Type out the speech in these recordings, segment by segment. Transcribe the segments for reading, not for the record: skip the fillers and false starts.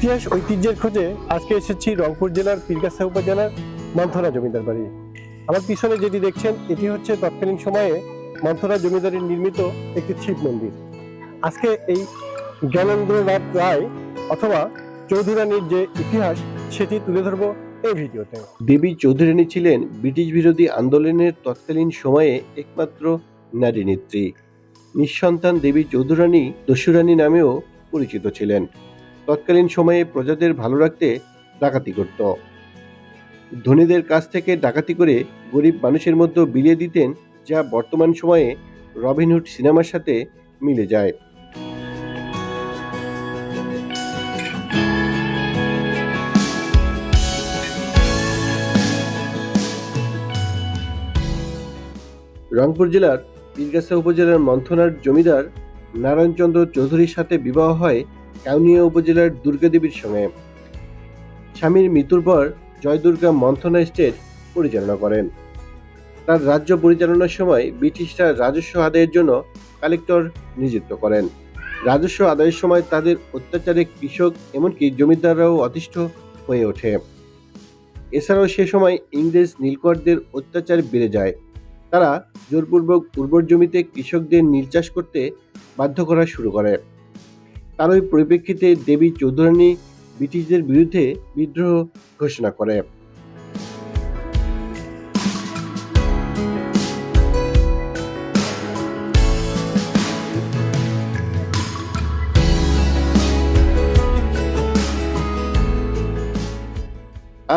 ইতিহাস ঐতিহ্যের খোঁজে আজকে এসেছি রংপুর জেলার পীরগাছা উপজেলার মন্থরা জমিদার বাড়ি। আমার পিছনে যেটি দেখছেন এটি হচ্ছে তৎকালীন সময়ে মন্থরা জমিদারের নির্মিত একটি শিব মন্দির। আজকে এই জ্ঞানেন্দ্রনাথ রায় অথবা চৌধুরানীর যে ইতিহাস সেটি তুলে ধরবো এই ভিডিওতে। দেবী চৌধুরানী ছিলেন ব্রিটিশ বিরোধী আন্দোলনের তৎকালীন সময়ে একমাত্র নারী নেত্রী। নিঃসন্তান দেবী চৌধুরানী দস্যুরানী নামেও পরিচিত ছিলেন। তৎকালীন সময়ে প্রজাদের ভালো রাখতে ডাকাতি করত। ধনীদের কাছ থেকে ডাকাতি করে গরিব মানুষের মধ্যে বিলিয়ে দিতেন, যা বর্তমান সময়ে রবিনহুড সিনেমার সাথে মিলে যায়। রংপুর জেলার পীরগাছা উপজেলার মন্থনার জমিদার নারায়ণচন্দ্র চৌধুরীর সাথে বিবাহ হয় কাউনিয়া উপজেলার দুর্গা দেবীর সঙ্গে। স্বামীর মৃত্যুর পর জয়দুর্গা মন্থনা স্টেট পরিচালনা করেন। তার রাজ্য পরিচালনার সময় ব্রিটিশরা রাজস্ব আদায়ের জন্য কালেক্টর নিযুক্ত করেন। রাজস্ব আদায়ের সময় তাদের অত্যাচারে কৃষক এমনকি জমিদাররাও অতিষ্ঠ হয়ে ওঠে। এছাড়াও সে সময় ইংরেজ নীলকরদের অত্যাচার বেড়ে যায়। তারা জোরপূর্বক উর্বর জমিতে কৃষকদের নীল চাষ করতে বাধ্য করা শুরু করে। তার ওই পরিপ্রেক্ষিতে দেবী চৌধুরানী ব্রিটিশদের বিরুদ্ধে বিদ্রোহ ঘোষণা করে।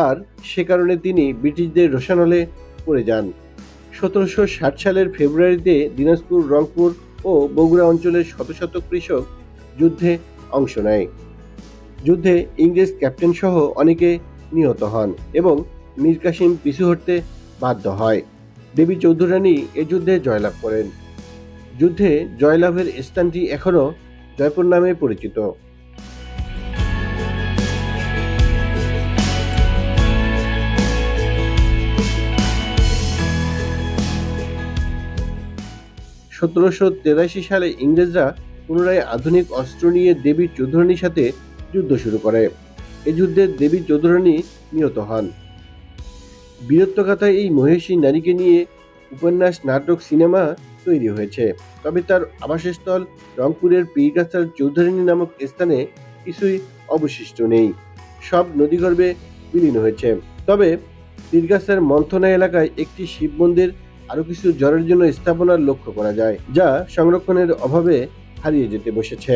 আর সে কারণে তিনি ব্রিটিশদের রোষানলে পড়ে যান। 1760 সালের ফেব্রুয়ারিতে দিনাজপুর, রংপুর ও বগুড়া অঞ্চলের শত শত কৃষক যুদ্ধে অংশ নেয়। যুদ্ধে ইংরেজ ক্যাপ্টেন সহ অনেকে নিহত হন এবং মীর কাসিম পিছু হটতে বাধ্য হয়। দেবী চৌধুরানী এ যুদ্ধে জয়লাভ করেন। যুদ্ধে জয়লাভের স্থানটি এখনও জয়পুর নামে পরিচিত। সালে ইংরেজরা পুনরায় আধুনিক অস্ত্র নিয়ে দেবী চৌধুরানীর সাথে যুদ্ধ শুরু করে। এ যুদ্ধে দেবী চৌধুরানী নিহত হন। বীরত্বগাথায় এই মহিষী নারীকে নিয়ে উপন্যাস, নাটক, সিনেমা তৈরি হয়েছে। তবে তার আবাসস্থল রংপুরের পীরগাছার চৌধুরানী নামক স্থানে কিছুই অবশিষ্ট নেই। সব নদীগর্ভে বিলীন হয়েছে। তবে পীরগাছার মন্থনা এলাকায় একটি শিব মন্দির আরো কিছু জলের জন্য স্থাপনার লক্ষ্য করা যায়, যা সংরক্ষণের অভাবে হারিয়ে যেতে বসেছে।